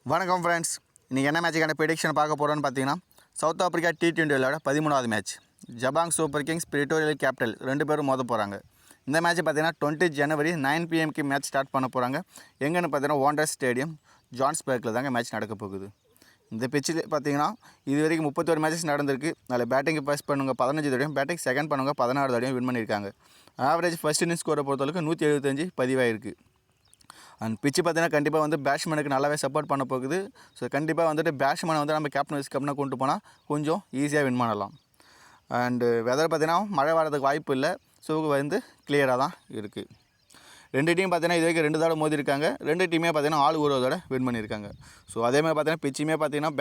வணக்கம் ஃப்ரெண்ட்ஸ். இன்றைக்கி என்ன மேட்சுக்கான ப்ரெடிக்ஷன் பார்க்க போகிறோன்னு பார்த்தீங்கன்னா, சவுத் ஆப்பிரிக்கா T20 விளையாட 13வது match. Joburg Super Kings Pretoria Capital 2 பேரும் மோத போகிறாங்க. இந்த மேட்ச் பார்த்தீங்கன்னா 20 ஜனவரி 9 PM மேட்ச் ஸ்டார்ட் பண்ண போகிறாங்க. எங்கன்னு பார்த்தீங்கன்னா வாண்டர்ஸ் ஸ்டேடியம் ஜான்ஸ்பர்க்கில் தாங்க மேட்ச் நடக்க போகுது. இந்த பிச்சில் பார்த்தீங்கன்னா இது வரைக்கும் 31 மேட்சஸ் நடந்திருக்கு. அதில் பேட்டிங் ஃபர்ஸ்ட் பண்ணுங்க 15 தடவையும், பேட்டிங் செகண்ட் பண்ணுங்க 16 தடவையும் வின் பண்ணியிருக்காங்க. ஆவரேஜ் ஃபர்ஸ்ட் இன்னிங்ஸ் ஸ்கோரை பொறுத்தளவுக்கு 175 பதிவாயிருக்கு. அண்ட் பிச்சு பார்த்தீங்கன்னா கண்டிப்பாக வந்து பேட்ஸ்மேனுக்கு நல்லாவே சப்போர்ட் பண்ண போகுது. ஸோ கண்டிப்பாக வந்துட்டு பேட்ஸ்மேனை வந்து நம்ம கேப்டன் வைஸ் கேப்டனாக கொண்டு போனால் கொஞ்சம் ஈஸியாக வின் பண்ணலாம். அண்டு வெதர் பார்த்தீங்கன்னா மழை வரதுக்கு வாய்ப்பு இல்லை. ஸோ வந்து கிளியராக தான் இருக்குது. ரெண்டு டீம் பார்த்தீங்கன்னா இது வரைக்கும் 2 தடவை மோதி இருக்காங்க. 2 டீமே பார்த்தீங்கன்னா ஆள் ஒரு தடவை வின் பண்ணியிருக்காங்க. ஸோ அதேமாதிரி பார்த்தீங்கன்னா பிச்சுமே பார்த்தீங்கன்னா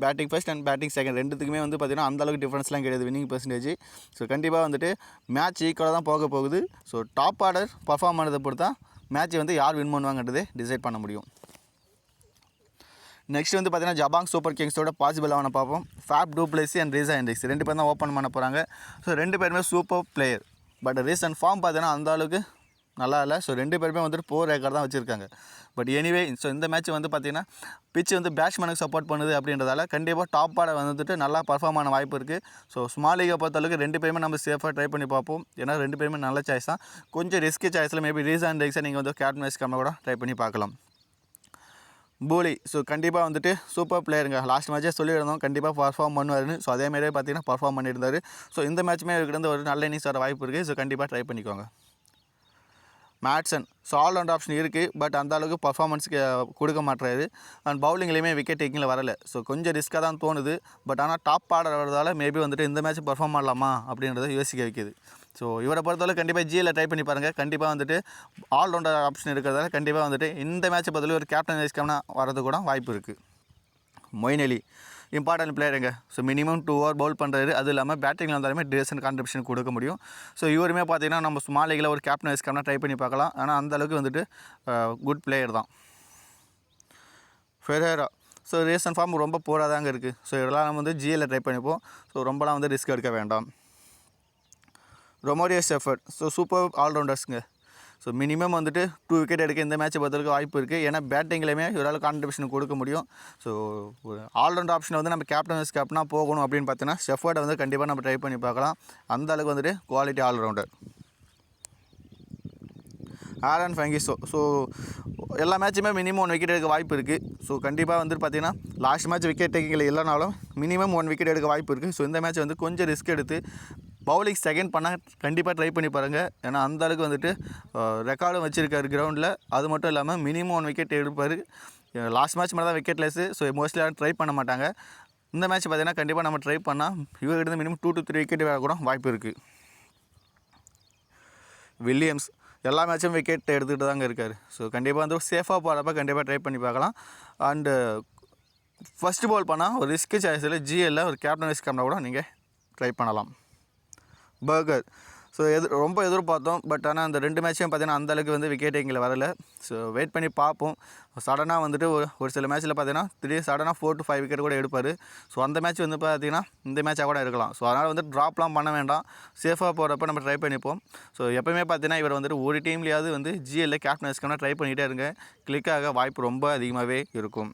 batting first and batting second ரெண்டுத்துக்குமே வந்து பார்த்தீங்கன்னா அந்தளவுக்கு டிஃப்ரென்ஸ்லாம் கிடையாது வின்னிங் பர்சன்டேஜ். ஸோ கண்டிப்பாக வந்துட்டு மேட்ச் ஈக்குவலாக தான் போக போகுது. ஸோ டாப் ஆர்டர் பர்ஃபார்ம் பண்ணதை பொறுத்து தான் மேட்ச் வந்து யார் வின் பண்ணுவாங்கன்றதே டிசைட் பண்ண முடியும். நெக்ஸ்ட் வந்து பார்த்தீங்கன்னா ஜபாங் சூப்பர் கிங்ஸோட பாசிபிள் அவனை பார்ப்போம். Faf du Plessis and Reeza Hendricks 2 பேர் தான் ஓப்பன் பண்ண போகிறாங்க. ஸோ 2 பேருமே super player. But recent form பார்த்தீங்கன்னா அந்த அளவுக்கு நல்லா இல்லை. ஸோ 2 பேருமே வந்துட்டு போர் ரேக்கர் தான் வச்சுருக்காங்க. பட் எனிவே ஸோ இந்த மேட்ச் வந்து பார்த்திங்கன்னா பிச் வந்து பேட்ஸ்மேனுக்கு சப்போர்ட் பண்ணுது அப்படின்றதால கண்டிப்பாக டாப் ஆர்டர் வந்துட்டு நல்லா பர்ஃபார்ம் ஆன வாய்ப்பு இருக்குது. ஸோ ஸ்மால் லீகை பொறுத்தளவுக்கு 2 பேருமே நம்ம சேஃபாக ட்ரை பண்ணி பார்ப்போம். ஏன்னா 2 பேருமே நல்ல சாய்ஸ் தான். கொஞ்சம் ரிஸ்கி சாய்ஸில் மேபி ரீசா ஹென்ட்ரிக்ஸை நீங்கள் வந்து கேப்டன் வைஸ் கேப்டனாக கூட ட்ரை பண்ணி பார்க்கலாம். பூலி ஸோ கண்டிப்பாக வந்துட்டு சூப்பர் பிளேயருங்க. லாஸ்ட் மேட்சே சொல்லியிருந்தோம் கண்டிப்பாக பர்ஃபார்ம் பண்ணுவாருன்னு. ஸோ அதேமாதிரியே பார்த்தீங்கன்னா பர்ஃபார்ம் பண்ணியிருந்தார். ஸோ இந்த மேட்ச்சுமே இருக்கிறது ஒரு நல்ல இன்னிங்ஸ் வர வாய்ப்பு இருக்குது. ஸோ கண்டிப்பாக ட்ரை பண்ணிக்கோங்க. மேட்சன் ஸோ ஆல்ரவுண்ட் ஆப்ஷன் இருக்குது. பட் அந்த அளவுக்கு பர்ஃபார்மன்ஸுக்கு கொடுக்க மாட்டுறாரு. அண்ட் பவுலிங்லேயுமே விக்கெட் டேக்கிங்கில் வரலை. ஸோ கொஞ்சம் ரிஸ்க்காக தான் தோணுது. பட் ஆனால் டாப் ஆர்டர் வரதால் மேபி வந்துட்டு இந்த மேட்ச் பர்ஃபார்ம் பண்ணலாமா அப்படின்றத யோசிக்க வைக்கிது. ஸோ இவரை பொறுத்தவரை கண்டிப்பாக ஜிஎல்ல ட்ரை பண்ணி பாருங்கள். கண்டிப்பாக வந்துட்டு ஆல்ரவுண்டர் ஆப்ஷன் இருக்கிறதால கண்டிப்பாக வந்துட்டு இந்த மேட்ச்சை பதில் ஒரு கேப்டன் வைஸ் கேப்டனாக வரது கூட வாய்ப்பு இருக்குது. மொயின் அலி இம்பார்ட்டன்ட் பிளேயருங்க. ஸோ மினிமம் 2 ஓவர் பவுல் பண்ணுறாரு. அது இல்லாமல் பேட்டிங்கில் வந்தாலுமே டீசன்ட் கான்ட்ரிபியூஷன் கொடுக்க முடியும். ஸோ இவருமே பார்த்தீங்கன்னா நம்ம ஸ்மால் லீகில் ஒரு கேப்டன் வைஸ் கேப்டனாக ட்ரை பண்ணி பார்க்கலாம். ஆனால் அந்தளவுக்கு வந்துட்டு குட் பிளேயர் தான். ஃபெரேரா ஸோ ரீசன்ட் ஃபார்ம் ரொம்ப போராக தாங்க இருக்குது. ஸோ இதெல்லாம் நம்ம வந்து ஜிஎல்ல ட்ரை பண்ணிப்போம். ஸோ ரொம்பலாம் வந்து ரிஸ்க் எடுக்க வேண்டாம். ரொமோரியோ ஷெஃபர்ட் ஸோ சூப்பர் ஆல்ரவுண்டர்ஸுங்க. ஸோ மினிமம் வந்துட்டு 2 விக்கெட் எடுக்க இந்த மேட்ச்சை பொறுத்தவரைக்கும் வாய்ப்பு இருக்குது. ஏன்னா பேட்டிங்லேயுமே இவரால் கான்ட்ரிபியூஷன் கொடுக்க முடியும். ஸோ ஆல்ரவுண்டர் ஆப்ஷனை வந்து நம்ம கேப்டன் வைஸ் கேப்டனாக போகணும் அப்படின்னு பார்த்தீங்கன்னா ஷெஃபர்டை வந்து கண்டிப்பாக நம்ம ட்ரை பண்ணி பார்க்கலாம். அந்த அளவுக்கு வந்துட்டு குவாலிட்டி ஆல்ரவுண்டர். ஆரன் ஃபெங்கிசோ ஸோ எல்லா மேட்சுமே மினிமம் 1 விக்கெட் எடுக்க வாய்ப்பு இருக்குது. ஸோ கண்டிப்பாக வந்துட்டு பார்த்தீங்கன்னா லாஸ்ட் மேட்ச் விக்கெட் டேக்கிங்கில் இல்லைனாலும் மினிமம் 1 விக்கெட் எடுக்க வாய்ப்பு இருக்குது. ஸோ இந்த மேட்ச் வந்து கொஞ்சம் ரிஸ்க் எடுத்து பவுலிங் செகண்ட் பண்ணால் கண்டிப்பாக ட்ரை பண்ணி பாருங்கள். ஏன்னா அந்தளவுக்கு வந்துட்டு ரெக்கார்டும் வச்சுருக்காரு கிரவுண்டில். அது மட்டும் இல்லாமல் மினிமம் 1 விக்கெட் எடுப்பார். லாஸ்ட் மேட்ச் மாதிரி தான் விக்கெட் லெஸ்ஸு. ஸோ மோஸ்ட்லி யாரும் ட்ரை பண்ண மாட்டாங்க. இந்த மேட்ச் பார்த்தீங்கன்னா கண்டிப்பாக நம்ம ட்ரை பண்ணால் இவர்கிட்ட மினிமம் 2 to 3 விக்கெட் வேறு கூட வாய்ப்பு இருக்குது. வில்லியம்ஸ் எல்லா மேட்சும் விக்கெட் எடுத்துகிட்டு தாங்க இருக்கார். ஸோ கண்டிப்பாக வந்து சேஃபாக போகிறப்ப கண்டிப்பாக ட்ரை பண்ணி பார்க்கலாம். அண்டு ஃபஸ்ட்டு பால் பண்ணால் ஒரு ரிஸ்க் சாய்ஸில் ஜிஎல்ல ஒரு கேப்டன் வைஸ் கேப்டனாக கூட நீங்கள் ட்ரை பண்ணலாம். பர்கர் ஸோ ரொம்ப எதிர்பார்த்தோம். பட் ஆனால் அந்த 2 மேட்சையும் பார்த்தீங்கன்னா அந்தளவுக்கு வந்து விக்கெட் டேக்கிங்கில் வரலை. ஸோ வெயிட் பண்ணி பார்ப்போம். சடனாக வந்துட்டு ஒரு சில மேட்ச்சில் பார்த்தீங்கன்னா திடீர் சடனாக 4 to 5 விக்கெட் கூட எடுப்பார். ஸோ அந்த மேட்ச் வந்து பார்த்தீங்கன்னா இந்த மேட்சாக கூட இருக்கலாம். ஸோ அதனால் வந்து ட்ராப்லாம் பண்ண வேண்டாம். சேஃபாக போகிறப்ப நம்ம ட்ரை பண்ணிப்போம். ஸோ எப்போயுமே பார்த்தீங்கன்னா இவர் வந்துட்டு ஒரு டீம்லேயாவது வந்து ஜிஎல்ல கேப்டன் வைஸ் கேப்டனாக ட்ரை பண்ணிகிட்டே இருங்க. கிளிக்காக வாய்ப்பு ரொம்ப அதிகமாகவே இருக்கும்.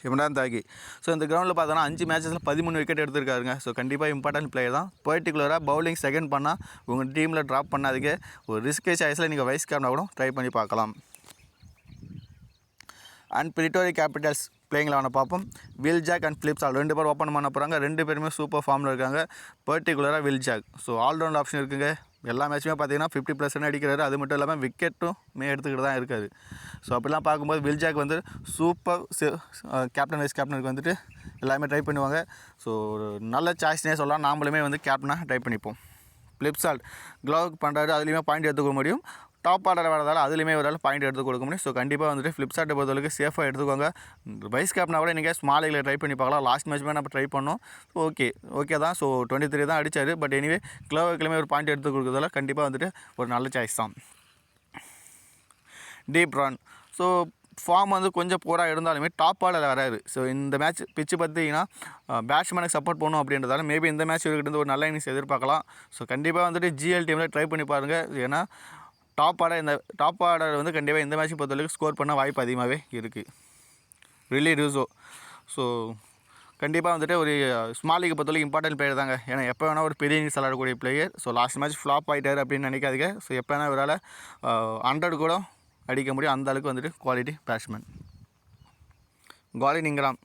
இம்ரான் தாகி ஸோ இந்த கிரவுண்டில் பார்த்தோன்னா 5 மேட்சஸில் 13 விக்கெட் எடுத்திருக்காருங்க. ஸோ கண்டிப்பாக இம்பார்ட்டன்ட் பிளேயர் தான். பர்டிகுலராக பவுலிங் செகண்ட் பண்ணால் உங்கள் டீமில் ட்ராப் பண்ணாதீங்க. ஒரு ரிஸ்கே சாய்ஸில் நீங்கள் வைஸ் கேப்டனாக கூட ட்ரை பண்ணி பார்க்கலாம். அண்ட் பிரிட்டோரியல் கேபிட்டல்ஸ் பிளேயிங்கில் அவனை பார்ப்போம். வில் ஜாக் அண்ட் ஃபிலிப்ஸ் 2 பேர் ஓப்பன் பண்ண போகிறாங்க. 2 பேருமே சூப்பர் ஃபார்மில் இருக்காங்க. பர்டிகுலராக Will Jack so all round option இருக்குங்க. எல்லா மேட்சுமே பார்த்தீங்கன்னா 50+ அடிக்கிறாரு. அது மட்டும் இல்லாமல் விக்கெட்டும் எடுத்துக்கிட்டு தான் இருக்காது. ஸோ அப்படிலாம் பார்க்கும்போது வில் ஜாக் வந்து சூப்பர் கேப்டன் வைஸ் கேப்டனுக்கு வந்துட்டு எல்லாமே ட்ரை பண்ணுவாங்க. ஸோ ஒரு நல்ல சாய்ஸ்னே சொல்லலாம். நாமளுமே வந்து கேப்டனாக ட்ரை பண்ணிப்போம். ஃபிலிப்ஸால்ட் க்ளவுக்கு பண்ணுறாரு. அதுலேயுமே பாயிண்ட் எடுத்துக்க முடியும். டாப் ஆர்டர் வரதால் அதுலேயுமே ஒரு பாயிண்ட் எடுத்து கொடுக்க முடியும். ஸோ கண்டிப்பாக வந்துட்டு ஃபிலிப்ஸார்ட்டை பொறுத்தளவுக்கு சேஃபாக எடுத்துக்கோங்க. வைஸ் கேப்டனாக கூட நீங்கள் ஸ்மால் லீகில் ட்ரை பண்ணி பார்க்கலாம். லாஸ்ட் மேட்ச்மே நம்ம ட்ரை பண்ணோம். ஓகே தான். ஸோ 23 தான் அடித்தார். பட் எனிவே க்ளவுக்குலேயுமே ஒரு பாயிண்ட் எடுத்து கொடுக்குறதால கண்டிப்பாக வந்துட்டு ஒரு நல்ல சாய்ஸ் தான். டீப் ரன் ஸோ ஃபார்ம் வந்து கொஞ்சம் போராக இருந்தாலுமே டாப் ஆர்டரில் வராது. ஸோ இந்த மேட்ச் பிச்சு பார்த்தீங்கன்னா பேட்ஸ்மேனுக்கு சப்போர்ட் பண்ணணும் அப்படின்றதால மேபி இந்த மேட்ச் இருந்து ஒரு நல்ல இன்னிங்ஸ் எதிர்பார்க்கலாம். ஸோ கண்டிப்பாக வந்துட்டு ஜிஎல் டீமில் ட்ரை பண்ணி பாருங்கள். ஏன்னா டாப் ஆர்டர் வந்து கண்டிப்பாக இந்த மேட்ச் பொறுத்தவரைக்கும் ஸ்கோர் பண்ண வாய்ப்பு அதிகமாகவே இருக்குது. ரிலி ரூசோ. ஸோ கண்டிப்பாக வந்துட்டு ஒரு ஸ்மால் லீக் பொறுத்தவரைக்கும் இம்பார்ட்டன்ட் பிளேயர் தாங்க. ஏன்னா எப்போ வேணால் ஒரு பெரிய இன்னிங்ஸ் விளாடக்கூடிய player. So last match flop ஆகிட்டார் அப்படின்னு நினைக்காதீங்க. ஸோ எப்போ வேணால் இவரால் 100 கூட அடிக்க முடியும். அந்த அளவுக்கு வந்துட்டு குவாலிட்டி பேட்ஸ்மேன். காலின் இங்கிராம்.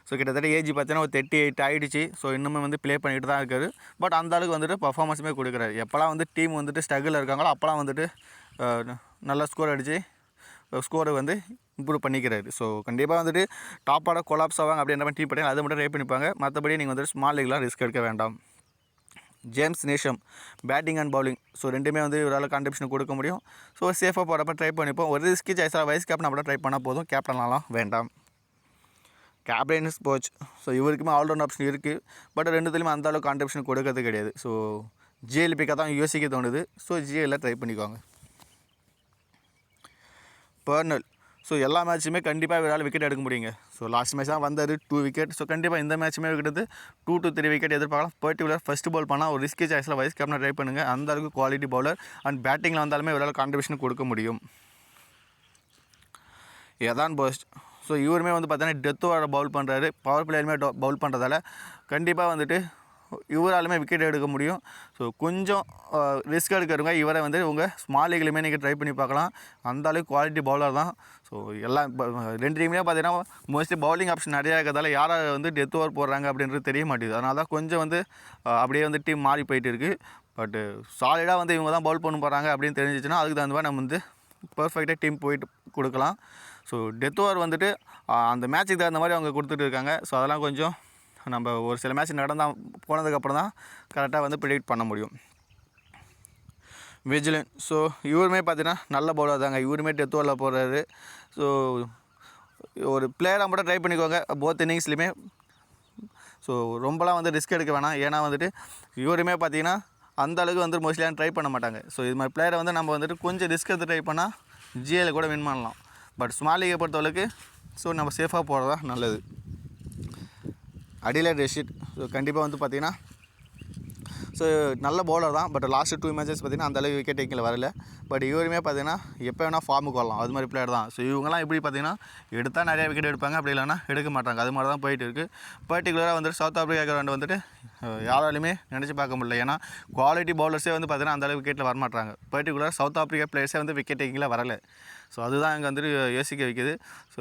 ஸோ கிட்டத்தட்ட ஏஜ் பார்த்தீங்கன்னா ஒரு 38 ஆகிடுச்சு. ஸோ இன்னுமே வந்து ப்ளே பண்ணிட்டு தான் இருக்காரு. பட் அந்த அளவுக்கு வந்துட்டு பர்ஃபார்மன்ஸுமே கொடுக்குறாரு. எப்போலாம் வந்து டீம் வந்துட்டு ஸ்ட்ரகிளில் இருக்காங்களோ அப்போலாம் வந்துட்டு நல்ல ஸ்கோர் அடித்து ஸ்கோரை வந்து இம்ப்ரூவ் பண்ணிக்கிறாரு. ஸோ கண்டிப்பாக வந்துட்டு டாப்பாக கொலாப்ஸ் ஆவாங்க அப்படின்ற மாதிரி டீம் பண்ணி அதை மட்டும் ட்ரை பண்ணிப்பாங்க. மற்றபடி நீங்கள் வந்துட்டு ஸ்மால் லீக்லாம் ரிஸ்க் எடுக்க வேண்டாம். James Neesham batting and bowling. So ரெண்டுமே வந்து இவரால் கான்ட்ரிபியூஷன் கொடுக்க முடியும். ஸோ சேஃபாக போகிறப்ப ட்ரை பண்ணிப்போம். ஒரு ரிஸ்கி சாய்ஸாக வைஸ் கேப்டன் அப்படின்னா ட்ரை பண்ணால் போதும். கேப்டன்லாம் வேண்டாம். Captain sports. ஸோ இவருக்குமே ஆல்ரவுண்ட் ஆப்ஷன் இருக்குது. பட் ரெண்டுத்துலையுமே அந்தளவுக்கு கான்ட்ரிபியூஷன் கொடுக்கறது கிடையாது. ஸோ ஜிஎல் பிக்காக தான் யோசிக்க தோணுது. ஸோ ஜிஎல்ல ட்ரை பண்ணிக்கோங்க. பர்னல். ஸோ எல்லா மேட்சுமே கண்டிப்பாக இவரால் விக்கெட் எடுக்க முடியுங்க. ஸோ லாஸ்ட் மேட்ச் தான் வந்தார் 2 விக்கெட். ஸோ கண்டிப்பாக இந்த மேட்சுமே விக்கெட் 2 to 3 விக்கெட் எதிர்பார்க்கலாம். பர்டிகுலர் ஃபஸ்ட் பால் பண்ணால் ஒரு ரிஸ்கி சாய்ஸில் வைஸ் கேப்டனை ட்ரை பண்ணுங்கள். அந்த அளவுக்கு குவாலிட்டி பவுலர். அண்ட் பேட்டிங்கில் வந்தாலுமே இவரால் கான்ட்ரிபியூஷன் கொடுக்க முடியும். எதான் போஸ்ட். ஸோ இவருமே வந்து பார்த்தீங்கன்னா டெத் ஓவரை பவுல் பண்ணுறாரு. பவர் பிளேயருமே பவுல் பண்ணுறதால கண்டிப்பாக வந்துட்டு இவராலுமே விக்கெட் எடுக்க முடியும். ஸோ கொஞ்சம் ரிஸ்க் எடுக்கிறவங்க இவரை வந்து உங்கள் ஸ்மால் லீக்லையுமே நீங்கள் ட்ரை பண்ணி பார்க்கலாம். அந்த அளவுக்கு குவாலிட்டி பவுலர் தான். ஸோ எல்லாம் ரெண்டு டீம்லேயும் பார்த்தீங்கன்னா மோஸ்ட்லி பவுலிங் ஆப்ஷன் நிறையா இருக்கிறதால யாரை வந்து டெத் ஓவர் போடுறாங்க அப்படின்றது தெரிய மாட்டேங்குது. அதனால தான் கொஞ்சம் வந்து அப்படியே வந்து டீம் மாறி போயிட்டு இருக்குது. பட்டு சாலிடாக வந்து இவங்க தான் பவுல் பண்ண போகிறாங்க அப்படின்னு தெரிஞ்சிச்சுன்னா அதுக்கு தகுந்த மாதிரி நம்ம வந்து பர்ஃபெக்டாக டீம் போயிட்டு கொடுக்கலாம். ஸோ டெத் ஓவர் வந்துட்டு அந்த மேட்ச்சுக்கு தகுந்த மாதிரி அவங்க கொடுத்துட்டு இருக்காங்க. ஸோ அதெல்லாம் கொஞ்சம் நம்ம ஒரு சில மேட்ச் நடந்தால் போனதுக்கப்புறம் தான் கரெக்டாக வந்து ப்ரிடிக்ட் பண்ண முடியும். விஜிலன். ஸோ இவருமே பார்த்தீங்கன்னா நல்ல பவுலர் தாங்க. இவருமே டெத் ஓவரில் போடுறாரு. ஸோ ஒரு பிளேயராக மட்டும் ட்ரை பண்ணிக்கோங்க போத் இன்னிங்ஸ்லையுமே. ஸோ ரொம்பலாம் வந்து ரிஸ்க் எடுக்க வேணாம். ஏன்னா வந்துட்டு இவருமே பார்த்தீங்கன்னா அந்த அளவுக்கு வந்து மோஸ்ட்லியாக ட்ரை பண்ண மாட்டாங்க. ஸோ இது மாதிரி பிளேயரை வந்து நம்ம வந்துட்டு கொஞ்சம் ரிஸ்க் எடுத்து ட்ரை பண்ணால் ஜிஎல் கூட வின் பண்ணலாம். பட் ஸ்மால் லீகை பொறுத்தளவுக்கு ஸோ நம்ம சேஃபாக போகிறது தான் நல்லது. அடிலைட் ரஷீத். ஸோ கண்டிப்பாக வந்து பார்த்திங்கன்னா ஸோ நல்ல பவுலர் தான். பட் லாஸ்ட்டு 2 மேட்சஸ் பார்த்திங்கன்னா அந்தளவுக்கு விக்கெட் டேக்கிங்கில் வரல. பட் இவருமே பார்த்திங்கன்னா எப்போ வேணால் ஃபார்முக்கு வரலாம். அது மாதிரி பிளேயர் தான். ஸோ இவங்கலாம் எப்படி பார்த்திங்கன்னா எடுத்தால் நிறையா விக்கெட் எடுப்பாங்க, அப்படி இல்லைனா எடுக்க மாட்டாங்க. அது மாதிரி தான் போயிட்டு இருக்குது. பர்டிகுலராக வந்துட்டு சவுத் ஆஃப்ரிக்கா கிரவுண்ட் வந்துட்டு யாராலுமே நினச்சி பார்க்க முடியல. ஏன்னா குவாலிட்டி பவுலர்ஸே வந்து பார்த்திங்கன்னா அந்தளவுக்கு விக்கெட்டில் வரமாட்டாங்க. பர்டிகுலராக சவுத் ஆஃப்ரிக்கா பிளேயர்ஸே வந்து விக்கெட் டேக்கிங்கில் வரலை. ஸோ அதுதான் இங்கே வந்துட்டு யோசிக்க வைக்கிது. ஸோ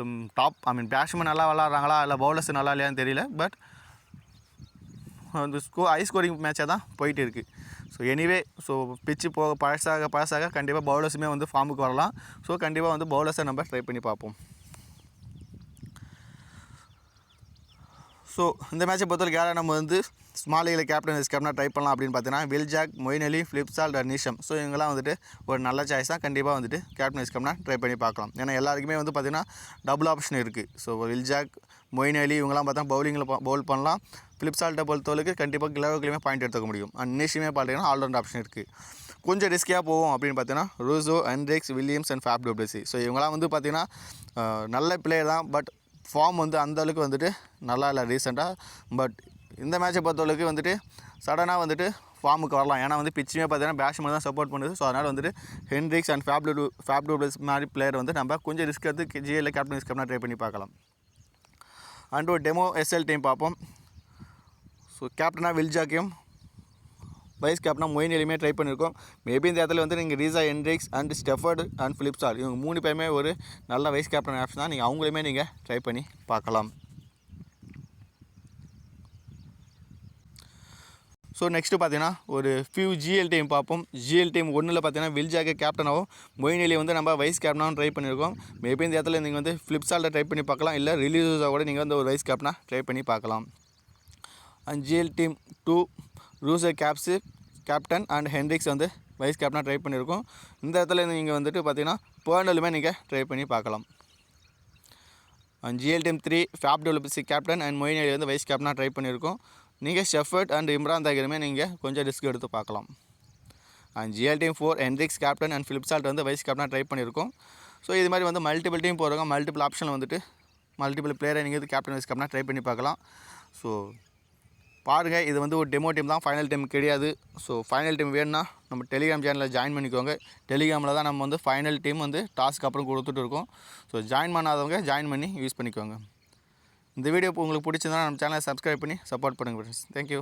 பேட்ஸ்மேன் நல்லா விளாட்றாங்களா இல்லை பவுலர்ஸ் நல்லா இல்லையான்னு தெரியல. பட் அந்த ஹை ஸ்கோரிங் மேட்சாக தான் போயிட்டு இருக்குது. ஸோ எனிவே ஸோ பிச்சு போக பழசாக கண்டிப்பாக பவுலர்ஸுமே வந்து ஃபார்முக்கு வரலாம். ஸோ கண்டிப்பாக வந்து பவுலர்ஸை நம்ம ட்ரை பண்ணி பார்ப்போம். ஸோ இந்த மேட்சை பொறுத்தவரைக்கும் யாரை நம்ம வந்து ஸ்மால் லீகில் கேப்டனாக ட்ரை பண்ணலாம் அப்படின்னு பார்த்தீங்கன்னா Will Jack, Moeen Ali, Phil Salt, Neesham. So இவங்கெல்லாம் வந்துட்டு ஒரு நல்ல சாய்ஸ் தான். கண்டிப்பாக வந்துட்டு கேப்டனாக ட்ரை பண்ணி பார்க்கலாம். ஏன்னா எல்லாருக்குமே வந்து பார்த்திங்கன்னா டபுள் ஆப்ஷன் இருக்குது. ஸோ வில் ஜாக், மொயின் அலி இவங்கெல்லாம் பார்த்தா பவுலிங்கில் பவுல் பண்ணலாம். ஃபிலிப்சால்ட்டை பொறுத்தவரைக்கு கண்டிப்பாக கிளவுக்குலையுமே பாயிண்ட் எடுத்துக்க முடியும். அண்ட் நிஷுமே பார்த்தீங்கன்னா ஆல்ரவுண்ட் ஆப்ஷன் இருக்குது. கொஞ்சம் ரிஸ்கியாக போகும் அப்படின்னு பார்த்தீங்கன்னா Rousseau, Hendricks, Williams and ஃபேப் du Blessy. So இவங்கெல்லாம் வந்து பார்த்திங்கன்னா நல்ல பிளேயர் தான். பட் ஃபார்ம் வந்து அந்தளவுக்கு வந்துட்டு நல்லா இல்லை ரீசெண்டாக. பட் இந்த மேட்சை பொறுத்தளவுக்கு வந்துட்டு சடனாக வந்துட்டு ஃபார்முக்கு வரலாம். ஏன்னா வந்து பிச்சுமே பார்த்தீங்கன்னா பேட்ஸ்மேன் தான் சப்போர்ட் பண்ணுது. ஸோ அதனால் வந்துட்டு ஹென்ட்ரிக்ஸ் அண்ட் ஃபேப் டு பிளெஸி மாதிரி பிளேயர் வந்து நம்ம கொஞ்சம் ரிஸ்க் எடுத்து ஜிஎல்ல கேப்டனாக ட்ரை பண்ணி பார்க்கலாம். அண்ட் ஒரு டெமோ எஸ்எல் டீம் பார்ப்போம். ஸோ கேப்டனாக வில் ஜாக்கையும் வைஸ் கேப்டனாக மொயின் அலியுமே ட்ரை பண்ணியிருக்கோம். மேபி இந்த இடத்துல வந்து நீங்கள் ரீசா, ஹென்ட்ரிக்ஸ் அண்ட் ஸ்டெஃபர்டு அண்ட் ஃபிலிப்சால்ட் இவங்க 3 பேருமே ஒரு நல்ல வைஸ் கேப்டன் ஆப்ஷன் தான். நீங்கள் அவங்களையுமே நீங்கள் ட்ரை பண்ணி பார்க்கலாம். ஸோ நெக்ஸ்ட்டு பார்த்தீங்கன்னா ஒரு ஃபியூ ஜிஎல் டீம் பார்ப்போம். ஜிஎல் டீம் 1ல் பார்த்தீங்கன்னா வில் ஜாக்கை கேப்டனாகவும் மொயின் அலியை வந்து நம்ம வைஸ் கேப்டனாகவும் ட்ரை பண்ணியிருக்கோம். மேபி இந்த இடத்துல நீங்கள் வந்து ஃபிலிப்சால்ட்டை ட்ரை பண்ணி பார்க்கலாம். இல்லை ரிலீஸாக கூட நீங்கள் வந்து ஒரு வைஸ் கேப்டனாக ட்ரை பண்ணி பார்க்கலாம். And GL team 2 Rousseau captain and Hendricks வந்து வைஸ் கேப்டனாக ட்ரை பண்ணியிருக்கோம். இந்த இடத்துல நீங்கள் வந்துட்டு பார்த்தீங்கன்னா பர்னலுமே நீங்கள் ட்ரை பண்ணி பார்க்கலாம். And GL team 3 Faf du Plessis captain and Moeen Ali வந்து வைஸ் கேப்டனாக ட்ரை பண்ணியிருக்கோம். நீங்கள் ஷெஃபர்ட் அண்ட் இம்ரான் தாகிருமே நீங்கள் கொஞ்சம் ரிஸ்க் எடுத்து பார்க்கலாம். And GL team 4 Hendricks captain and Phil Salt வந்து வைஸ் கேப்டனாக ட்ரை பண்ணியிருக்கோம். ஸோ இது மாதிரி வந்து மல்டிபிள் டீம் போகிறவங்க மல்டிபிள் ஆப்ஷன் வந்துட்டு மல்டிபிள் பிளேயரை நீங்கள் வந்து கேப்டன் வைஸ் கேப்டனாக ட்ரை பண்ணி பார்க்கலாம். ஸோ பாருங்கள், இது வந்து ஒரு டெமோ டீம் தான், ஃபைனல் டீம் கிடையாது. ஸோ ஃபைனல் டீம் வேணும்னா நம்ம டெலிகிராம் சேனலில் ஜாயின் பண்ணிக்கோங்க. டெலிகிராமில் தான் நம்ம வந்து ஃபைனல் டீம் வந்து டாஸ்க்கு அப்புறம் கொடுத்துட்டு இருக்கோம். ஸோ ஜாயின் பண்ணாதவங்க ஜாயின் பண்ணி யூஸ் பண்ணிக்கோங்க. இந்த வீடியோ உங்களுக்கு பிடிச்சிருந்தா நம்ம சேனலை சப்ஸ்கிரைப் பண்ணி சப்போர்ட் பண்ணுங்கள் ஃப்ரெண்ட்ஸ். தேங்க்யூ.